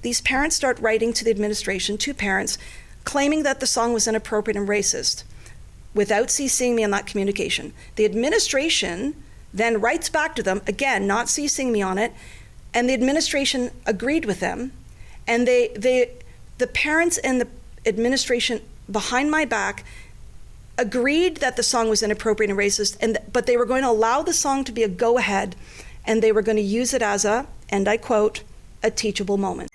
these parents start writing to the administration, two parents, claiming that the song was inappropriate and racist without CCing me on that communication. The administration then writes back to them, again, not CCing me on it, and the administration agreed with them, and the parents and the administration behind my back agreed that the song was inappropriate and racist, but they were going to allow the song to be a go-ahead, and they were going to use it as a, and I quote, a teachable moment.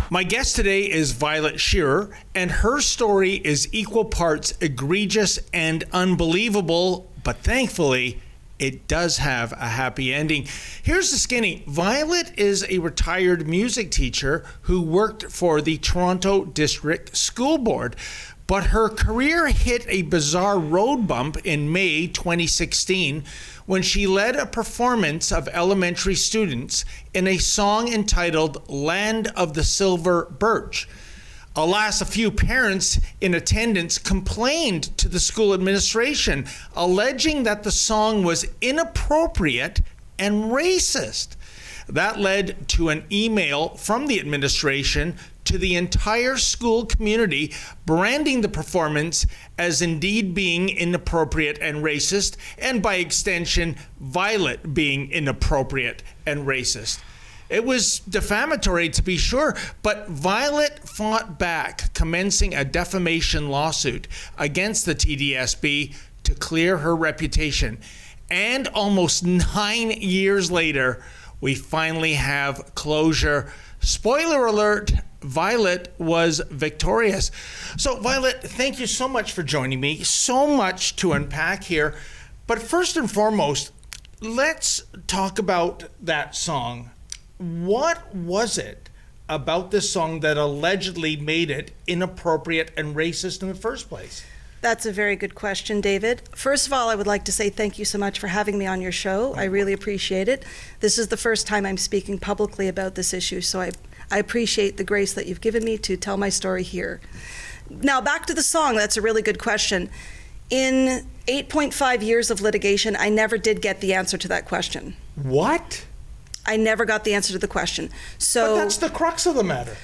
My guest today is Violet Shearer, and her story is equal parts egregious and unbelievable, but thankfully, it does have a happy ending. Here's the skinny. Violet is a retired music teacher who worked for the Toronto District School Board, but her career hit a bizarre road bump in May 2016 when she led a performance of elementary students in a song entitled Land of the Silver Birch. Alas, a few parents in attendance complained to the school administration, alleging that the song was inappropriate and racist. That led to an email from the administration to the entire school community, branding the performance as indeed being inappropriate and racist, and by extension, Violet being inappropriate and racist. It was defamatory, to be sure, but Violet fought back, commencing a defamation lawsuit against the TDSB to clear her reputation. And almost 9 years later, we finally have closure. Spoiler alert, Violet was victorious. So Violet, thank you so much for joining me. So much to unpack here. But first and foremost, let's talk about that song. What was it about this song that allegedly made it inappropriate and racist in the first place? That's a very good question, David. First of all, I would like to say thank you so much for having me on your show. I really appreciate it. This is the first time I'm speaking publicly about this issue, so I appreciate the grace that you've given me to tell my story here. Now, back to the song. That's a really good question. In 8.5 years of litigation, I never did get the answer to that question. What? I never got the answer to the question. So, but that's the crux of the matter.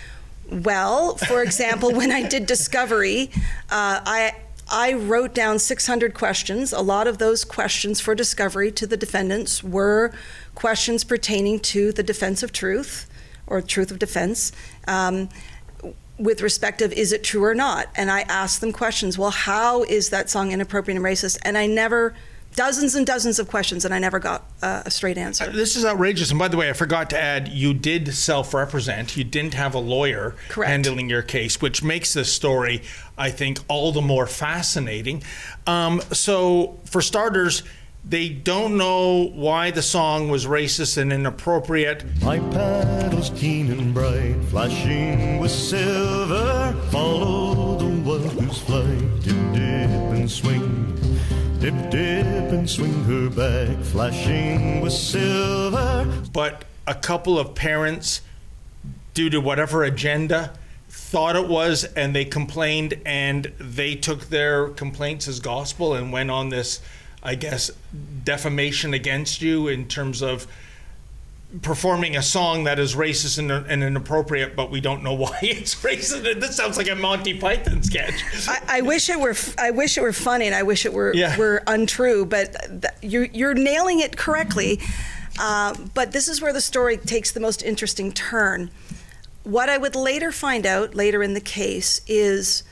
Well, for example, when I did discovery, I wrote down 600 questions. A lot of those questions for discovery to the defendants were questions pertaining to the defense of truth or truth of defense with respect of is it true or not? And I asked them questions. Well, how is that song inappropriate and racist? And I never, dozens and dozens of questions, and I never got a straight answer. This is outrageous. And by the way, I forgot to add, you did self-represent. You didn't have a lawyer Correct. handling your case, which makes this story, I think, all the more fascinating. So for starters, they don't know why the song was racist and inappropriate. My paddles keen and bright, flashing with silver, follow the one whose flight dip, dip and swing. Dip, dip, and swing her back, flashing with silver. But a couple of parents, due to whatever agenda, thought it was, and they complained, and they took their complaints as gospel and went on this, I guess, defamation against you in terms of performing a song that is racist and inappropriate, but we don't know why it's racist. This sounds like a Monty Python sketch. I wish it were funny, and I wish it were were untrue. But you're nailing it correctly. But this is where the story takes the most interesting turn. What I would later find out later in the case is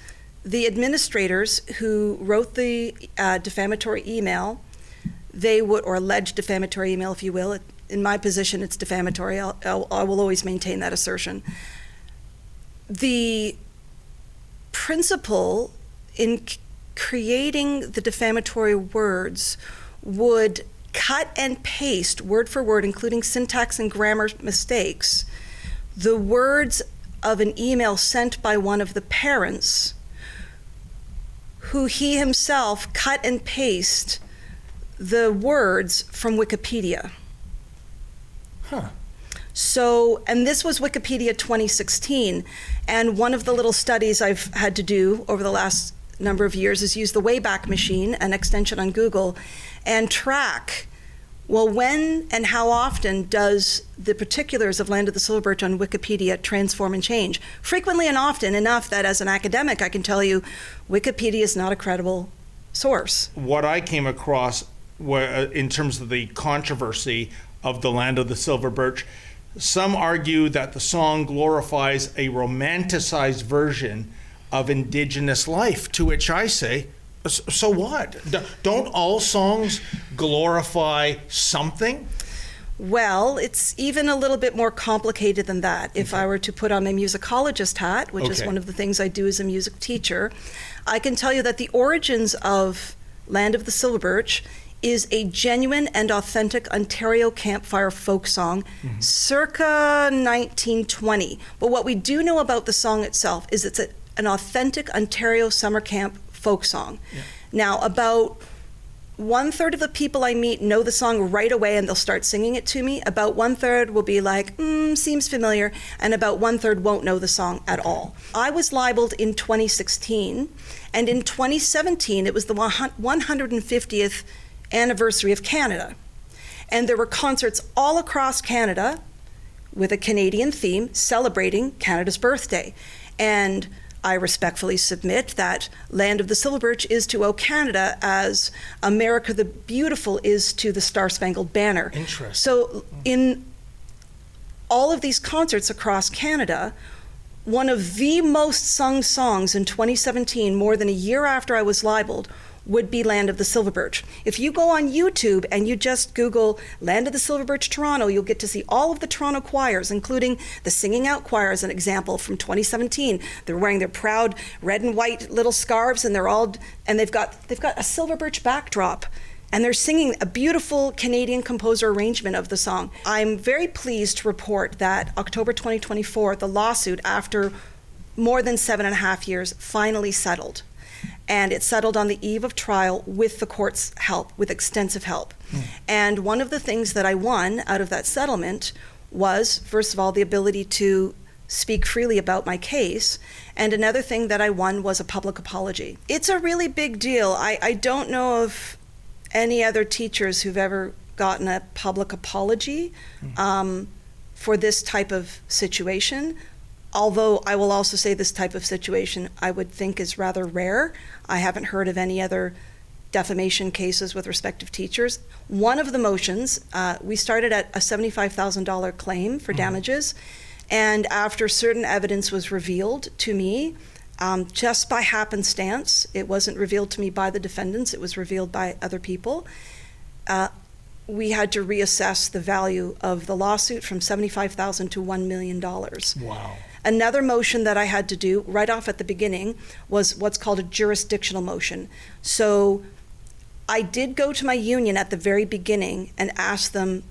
the administrators who wrote the defamatory email, or alleged defamatory email, if you will. In my position, it's defamatory. I will always maintain that assertion. The principal in creating the defamatory words would cut and paste, word for word, including syntax and grammar mistakes, the words of an email sent by one of the parents, who he himself cut and pasted the words from Wikipedia. Huh. So, and this was Wikipedia 2016, and one of the little studies I've had to do over the last number of years is use the Wayback Machine, an extension on Google, and track Well, when and how often does the particulars of Land of the Silver Birch on Wikipedia transform and change? Frequently and often, enough that as an academic I can tell you Wikipedia is not a credible source. What I came across in terms of the controversy of the Land of the Silver Birch, some argue that the song glorifies a romanticized version of Indigenous life, to which I say, so what? Don't all songs glorify something? Well, it's even a little bit more complicated than that. If I were to put on my musicologist hat, which is one of the things I do as a music teacher, I can tell you that the origins of Land of the Silver Birch is a genuine and authentic Ontario campfire folk song circa 1920. But what we do know about the song itself is it's an authentic Ontario summer camp folk song. Yeah. Now, about 1/3 of the people I meet know the song right away and they'll start singing it to me. About 1/3 will be like, seems familiar, and about 1/3 won't know the song at all. I was libeled in 2016, and in 2017 it was the 150th anniversary of Canada. And there were concerts all across Canada with a Canadian theme celebrating Canada's birthday. And I respectfully submit that Land of the Silver Birch is to O Canada as America the Beautiful is to the Star-Spangled Banner. Interesting. So in all of these concerts across Canada, one of the most sung songs in 2017, more than a year after I was libeled, would be Land of the Silver Birch. If you go on YouTube and you just Google Land of the Silver Birch Toronto, you'll get to see all of the Toronto choirs, including the Singing Out Choir as an example from 2017. They're wearing their proud red and white little scarves, and they've got a silver birch backdrop, and they're singing a beautiful Canadian composer arrangement of the song. I'm very pleased to report that October 2024, the lawsuit, after more than 7.5 years, finally settled. And it settled on the eve of trial with the court's help, with extensive help. And one of the things that I won out of that settlement was, first of all, the ability to speak freely about my case. And another thing that I won was a public apology. It's a really big deal. I don't know of any other teachers who've ever gotten a public apology for this type of situation. Although I will also say this type of situation I would think is rather rare. I haven't heard of any other defamation cases with respective teachers. One of the motions, we started at a $75,000 claim for damages, and after certain evidence was revealed to me, just by happenstance, it wasn't revealed to me by the defendants, it was revealed by other people, we had to reassess the value of the lawsuit from $75,000 to $1 million. Wow. Another motion that I had to do right off at the beginning was what's called a jurisdictional motion. So I did go to my union at the very beginning and ask them,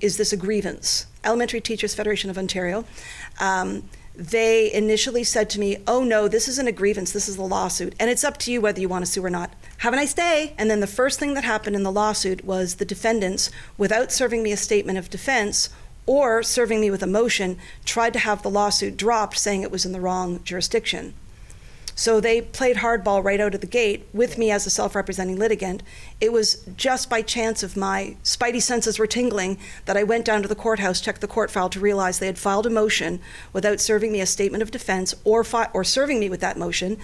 is this a grievance? Elementary Teachers Federation of Ontario. They initially said to me, oh no, this isn't a grievance, this is a lawsuit, and it's up to you whether you want to sue or not. Have a nice day. And then the first thing that happened in the lawsuit was the defendants, without serving me a statement of defense or serving me with a motion, tried to have the lawsuit dropped, saying it was in the wrong jurisdiction. So they played hardball right out of the gate with me as a self-representing litigant. It was just by chance of my spidey senses were tingling that I went down to the courthouse, checked the court file to realize they had filed a motion without serving me a statement of defense or serving me with that motion,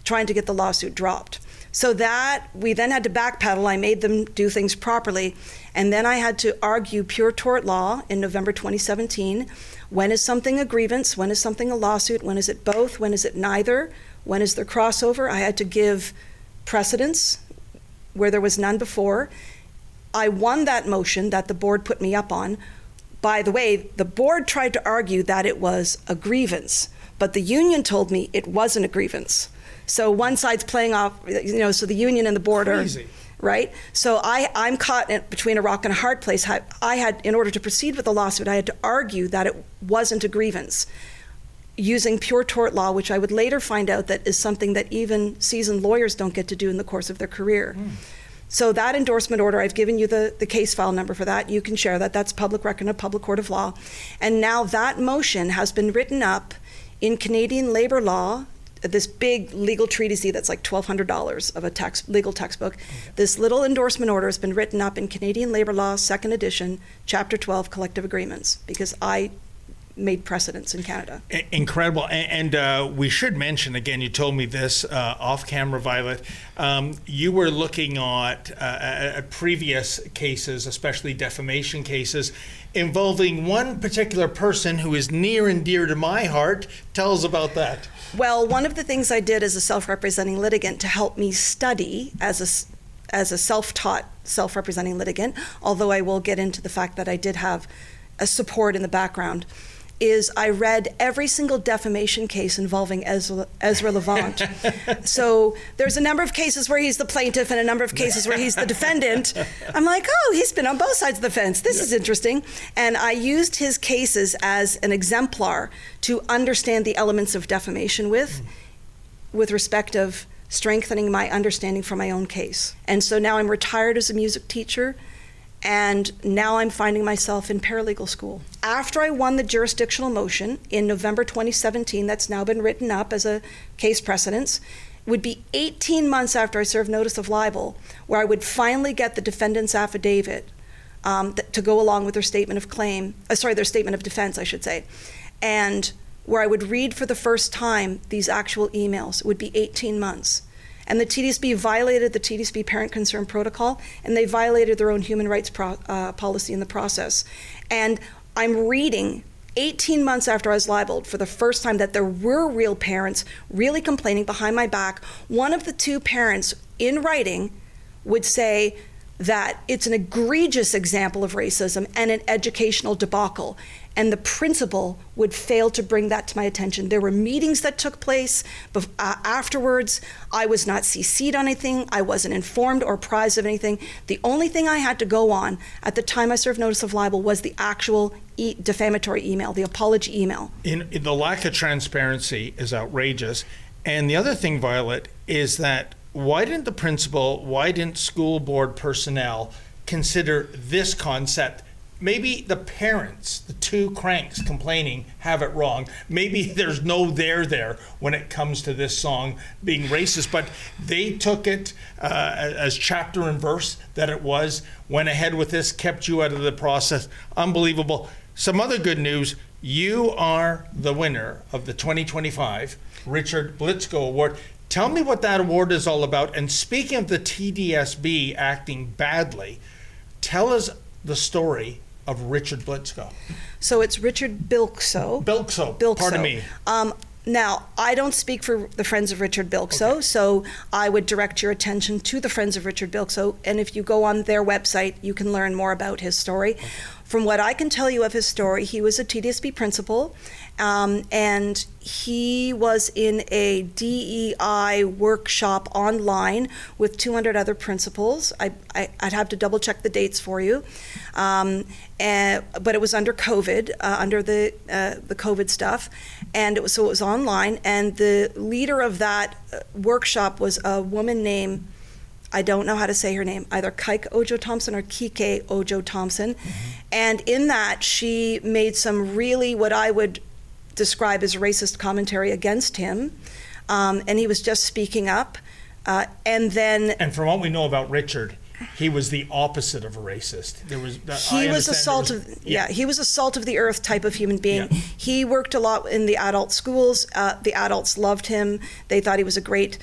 trying to get the lawsuit dropped. So that, we then had to backpedal. I made them do things properly. And then I had to argue pure tort law in November 2017. When is something a grievance? When is something a lawsuit? When is it both? When is it neither? When is there crossover? I had to give precedence where there was none before. I won that motion that the board put me up on. By the way, the board tried to argue that it was a grievance, but the union told me it wasn't a grievance. So one side's playing off, so the union and the board Crazy. are, right? So I'm caught between a rock and a hard place. I had, in order to proceed with the lawsuit, I had to argue that it wasn't a grievance using pure tort law, which I would later find out that is something that even seasoned lawyers don't get to do in the course of their career. So that endorsement order, I've given you the case file number for that. You can share that. That's public record in a public court of law. And now that motion has been written up in Canadian labor law this big legal treatise that's like $1,200 of a legal textbook. This little endorsement order has been written up in Canadian Labor Law, 2nd edition, Chapter 12, Collective Agreements, because I made precedents in Canada. Incredible. And we should mention, again, you told me this off camera, Violet, you were looking at previous cases, especially defamation cases, involving one particular person who is near and dear to my heart. Tell us about that. Well, one of the things I did as a self-representing litigant to help me study as a self-taught self-representing litigant, although I will get into the fact that I did have a support in the background, is I read every single defamation case involving Ezra Levant. So there's a number of cases where he's the plaintiff and a number of cases where he's the defendant. I'm like, oh, he's been on both sides of the fence. This is interesting. And I used his cases as an exemplar to understand the elements of defamation with respect of strengthening my understanding for my own case. And so now I'm retired as a music teacher, and now I'm finding myself in paralegal school. After I won the jurisdictional motion in November 2017, that's now been written up as a case precedence, would be 18 months after I served notice of libel, where I would finally get the defendant's affidavit to go along with their statement of claim, their statement of defense, I should say, and where I would read for the first time these actual emails. It would be 18 months. And the TDSB violated the TDSB Parent Concern Protocol, and they violated their own human rights policy in the process. And I'm reading 18 months after I was libeled for the first time that there were real parents really complaining behind my back. One of the two parents in writing would say that it's an egregious example of racism and an educational debacle. And the principal would fail to bring that to my attention. There were meetings that took place afterwards. I was not CC'd on anything. I wasn't informed or apprised of anything. The only thing I had to go on at the time I served notice of libel was the actual defamatory email, the apology email. In the lack of transparency is outrageous. And the other thing, Violet, is that why didn't school board personnel consider this concept? Maybe the parents, the two cranks complaining, have it wrong. Maybe there's no there when it comes to this song being racist, but they took it as chapter and verse that it was, went ahead with this, kept you out of the process. Unbelievable. Some other good news. You are the winner of the 2025 Richard Bilkszto Award. Tell me what that award is all about. And speaking of the TDSB acting badly, tell us the story of Richard Bilkszto. So it's Richard Bilkszto. Bilkszto. Pardon me. Now, I don't speak for the Friends of Richard Bilkszto, so I would direct your attention to the Friends of Richard Bilkszto, and if you go on their website, you can learn more about his story. Okay. From what I can tell you of his story, he was a TDSB principal, and he was in a DEI workshop online with 200 other principals. I'd have to double check the dates for you, but it was under COVID, under the COVID stuff, and it was online. And the leader of that workshop was a woman named, I don't know how to say her name, either Kike Ojo Thompson or Kike Ojo Thompson. Mm-hmm. And in that, she made some really what I would describe as racist commentary against him. And he was just speaking up. And from what we know about Richard, he was the opposite of a racist. He was a salt of the earth type of human being. Yeah. He worked a lot in the adult schools. The adults loved him. They thought he was a great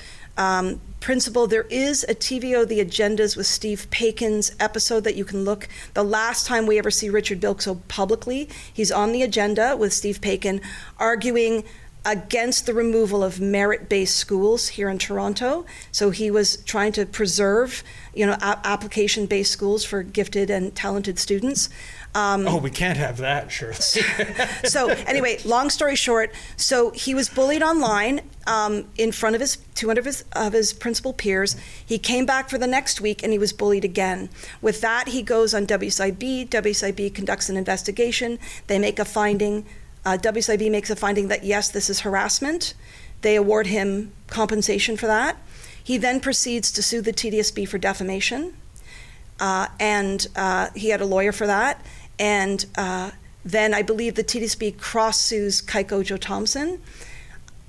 principal. There is a TVO, The Agendas with Steve Pakin's episode that you can look. The last time we ever see Richard Bilkszto publicly, he's on the agenda with Steve Pakin arguing against the removal of merit-based schools here in Toronto. So he was trying to preserve, application-based schools for gifted and talented students. We can't have that, sure. So anyway, long story short, so he was bullied online in front of 200 of his principal peers. He came back for the next week and he was bullied again. With that, he goes on WSIB. WSIB conducts an investigation. They make a finding. WSIB makes a finding that yes, this is harassment. They award him compensation for that. He then proceeds to sue the TDSB for defamation. And he had a lawyer for that. And then I believe the TDSB cross-sues Kike Ojo Thompson.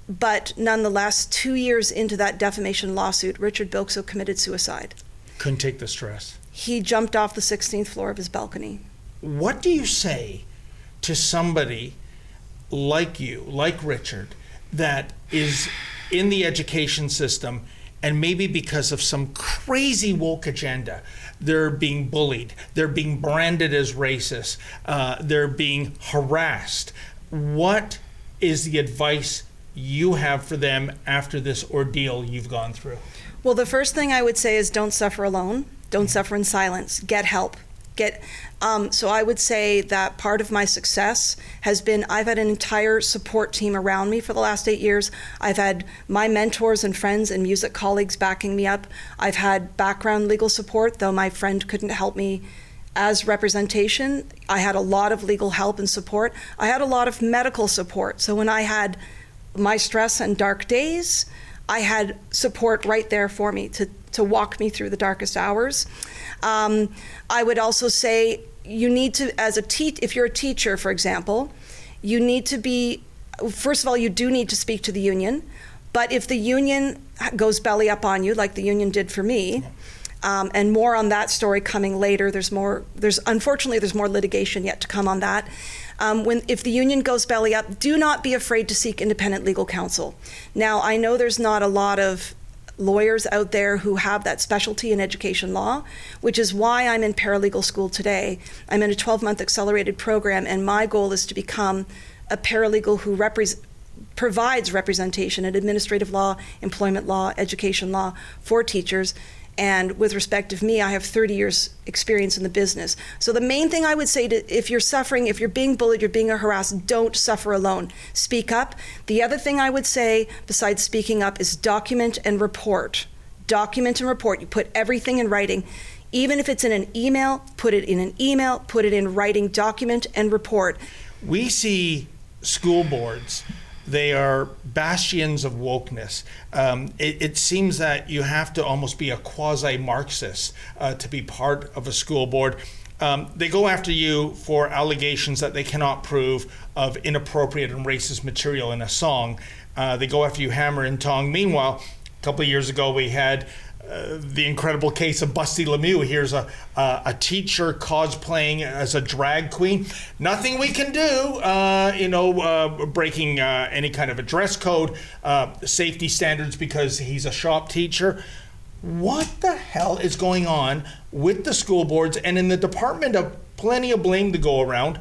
But nonetheless, 2 years into that defamation lawsuit, Richard Bilkszto committed suicide. Couldn't take the stress. He jumped off the 16th floor of his balcony. What do you say to somebody like you, like Richard, that is in the education system and maybe because of some crazy woke agenda, they're being bullied, they're being branded as racist, they're being harassed? What is the advice you have for them after this ordeal you've gone through? Well, the first thing I would say is don't suffer alone. Don't suffer in silence. Get help. So I would say that part of my success has been I've had an entire support team around me for the last 8 years. I've had my mentors and friends and music colleagues backing me up. I've had background legal support, though my friend couldn't help me as representation. I had a lot of legal help and support. I had a lot of medical support. So when I had my stress and dark days, I had support right there for me to walk me through the darkest hours. I would also say you need to, if you're a teacher, for example, you need to be, first of all, you do need to speak to the union. But if the union goes belly up on you, like the union did for me, and more on that story coming later, unfortunately there's more litigation yet to come on that. If the union goes belly up, do not be afraid to seek independent legal counsel. Now, I know there's not a lot of lawyers out there who have that specialty in education law, which is why I'm in paralegal school today. I'm in a 12-month accelerated program, and my goal is to become a paralegal who provides representation in administrative law, employment law, education law for teachers. And with respect of me, I have 30 years experience in the business. So the main thing I would say if you're suffering, if you're being bullied, you're being harassed, don't suffer alone. Speak up. The other thing I would say, besides speaking up, is document and report. Document and report. You put everything in writing. Even if it's in an email, put it in an email, put it in writing, document and report. We see school boards, they are bastions of wokeness. It seems that you have to almost be a quasi-Marxist to be part of a school board. They go after you for allegations that they cannot prove of inappropriate and racist material in a song. They go after you hammer and tong. Meanwhile, a couple of years ago, we had the incredible case of Busty Lemieux. Here's a teacher cosplaying as a drag queen. Nothing we can do, breaking any kind of a dress code, safety standards because he's a shop teacher. What the hell is going on with the school boards and in the Department of plenty of blame to go around?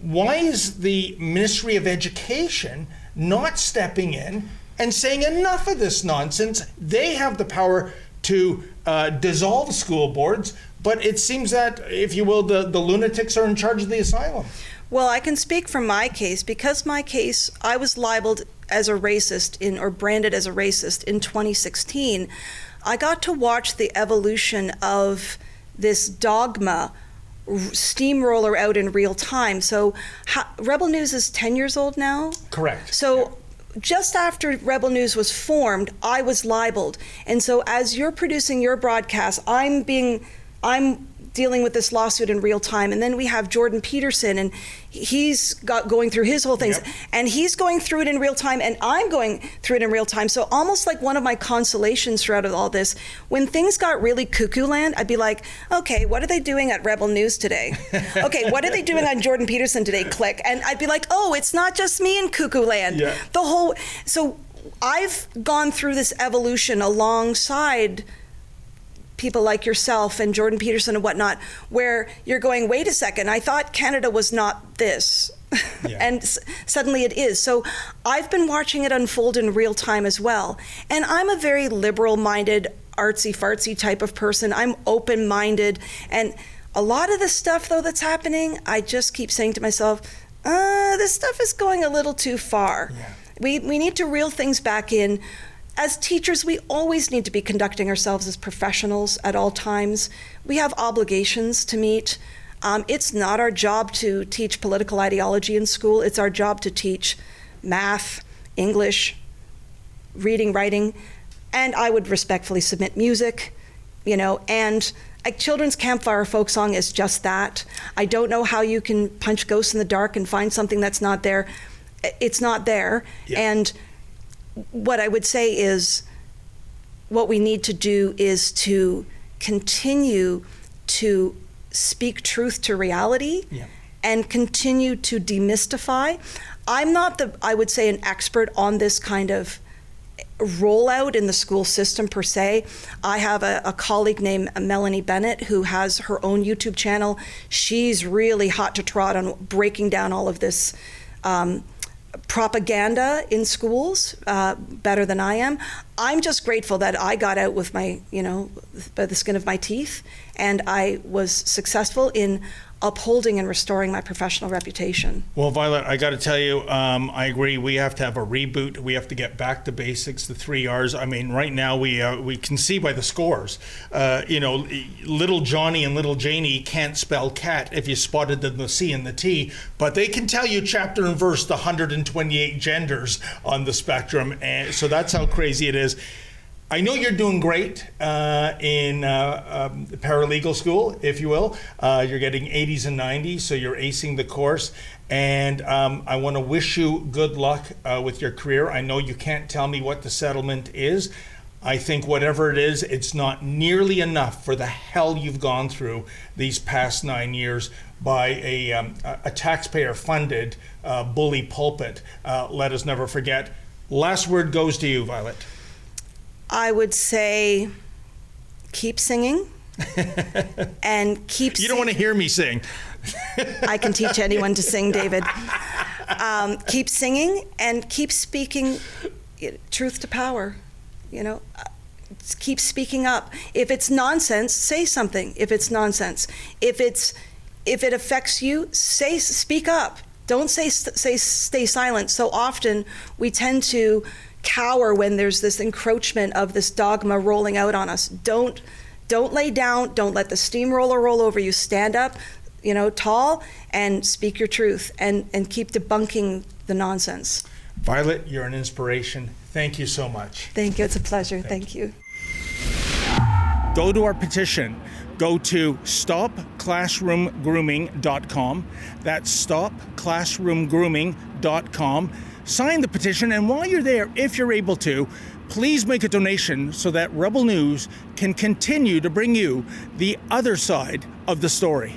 Why is the Ministry of Education not stepping in and saying enough of this nonsense? They have the power to dissolve school boards, but it seems that, if you will, the lunatics are in charge of the asylum. Well, I can speak from my case. Because my case, I was libeled as a racist or branded as a racist in 2016. I got to watch the evolution of this dogma steamroller out in real time. So Rebel News is 10 years old now? Correct. So just after Rebel News was formed, I was libeled. And so as you're producing your broadcast, I'm dealing with this lawsuit in real time. And then we have Jordan Peterson, and he's going through his whole things. Yep. And he's going through it in real time, and I'm going through it in real time. So almost like one of my consolations throughout all this, when things got really cuckoo land, I'd be like, okay, what are they doing at Rebel News today? Okay, what are they doing on Jordan Peterson today? Click. And I'd be like, oh, it's not just me in cuckoo land. Yeah. So I've gone through this evolution alongside people like yourself and Jordan Peterson and whatnot, where you're going, wait a second, I thought Canada was not this. Yeah. And suddenly it is. So I've been watching it unfold in real time as well. And I'm a very liberal-minded, artsy-fartsy type of person. I'm open-minded. And a lot of the stuff, though, that's happening, I just keep saying to myself, this stuff is going a little too far. Yeah. We need to reel things back in. As teachers, we always need to be conducting ourselves as professionals at all times. We have obligations to meet. It's not our job to teach political ideology in school. It's our job to teach math, English, reading, writing, and I would respectfully submit music, and a children's campfire folk song is just that. I don't know how you can punch ghosts in the dark and find something that's not there. It's not there. Yeah. And what I would say is what we need to do is to continue to speak truth to reality and continue to demystify. I'm not I would say, an expert on this kind of rollout in the school system per se. I have a colleague named Melanie Bennett who has her own YouTube channel. She's really hot to trot on breaking down all of this propaganda in schools better than I am. I'm just grateful that I got out with my, by the skin of my teeth, and I was successful in upholding and restoring my professional reputation. Well, Violet, I got to tell you, I agree. We have to have a reboot. We have to get back to basics, the 3 R's. I mean, right now we can see by the scores, little Johnny and little Janie can't spell cat if you spotted the C and the T, but they can tell you chapter and verse the 128 genders on the spectrum, and so that's how crazy it is. I know you're doing great in paralegal school, if you will. You're getting 80s and 90s, so you're acing the course. And I want to wish you good luck with your career. I know you can't tell me what the settlement is. I think whatever it is, it's not nearly enough for the hell you've gone through these past 9 years by a taxpayer-funded bully pulpit. Let us never forget. Last word goes to you, Violet. I would say keep singing and keep You don't want to hear me sing. I can teach anyone to sing, David. Keep singing and keep speaking truth to power. Keep speaking up. If it's nonsense, say something. If it's nonsense, if it affects you, speak up. Don't stay silent. So often we tend to cower when there's this encroachment of this dogma rolling out on us. Don't lay down. Don't let the steamroller roll over you. Stand up, tall, and speak your truth, and keep debunking the nonsense. Violet, you're an inspiration. Thank you so much. Thank you. It's a pleasure. Thank you. Go to our petition. Go to stopclassroomgrooming.com. That's stopclassroomgrooming.com. Sign the petition, and while you're there, if you're able to, please make a donation so that Rebel News can continue to bring you the other side of the story.